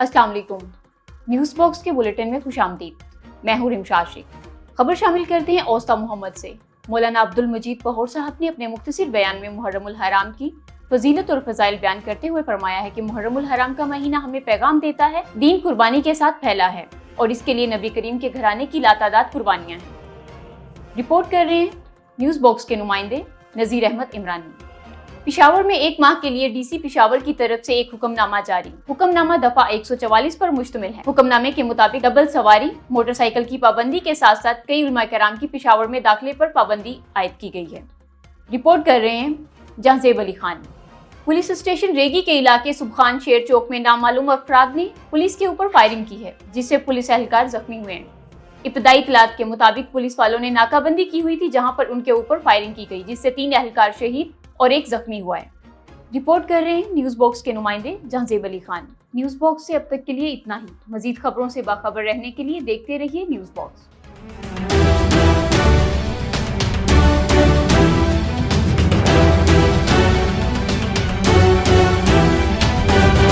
अस्सलाम वालेकुम। News box के बुलेटिन में खुशामदीद। मैं हूँ रिमशा आशिक। खबर शामिल करते हैं औस्ता मोहम्मद से। मौलाना अब्दुल मजीद पहोर साहब ने अपने मुख्तसर बयान में मुहर्रमुल हराम की फजीलत और फजाइल बयान करते हुए फरमाया है कि मुहर्रमुल हराम का महीना हमें पैगाम देता है, दीन कुर्बानी के साथ फैला है और इसके लिए नबी करीम के घराने की लातादाद कुर्बानियाँ हैं। रिपोर्ट कर रहे हैं न्यूज़ बॉक्स के नुमाइंदे नज़ीर अहमद इमरानी। पिशावर में एक माह के लिए डीसी पिशावर की तरफ से एक हुक्मनामा जारी। हुक्मनामा दफा 144 पर मुश्तमिल है। हुक्मनामे के मुताबिक डबल सवारी, मोटरसाइकिल की पाबंदी के साथ साथ कई उलमा कराम की पिशावर में दाखिले पर पाबंदी आयद की गई है। रिपोर्ट कर रहे हैं जहांजेब अली खान। पुलिस स्टेशन रेगी के इलाके सुबखान शेर चौक में नामालूम अफराद ने पुलिस के ऊपर फायरिंग की है, जिससे पुलिस एहलकार जख्मी हुए हैं। इब्तदाई इत्तलात के मुताबिक पुलिस वालों ने नाकाबंदी की हुई थी, जहां पर उनके ऊपर फायरिंग की गई, जिससे 3 एहलकार शहीद और 1 जख्मी हुआ है। रिपोर्ट कर रहे हैं न्यूज़ बॉक्स के नुमाइंदे जहांजेब अली खान। न्यूज़ बॉक्स से अब तक के लिए इतना ही। मजीद खबरों से बाखबर रहने के लिए देखते रहिए न्यूज़ बॉक्स।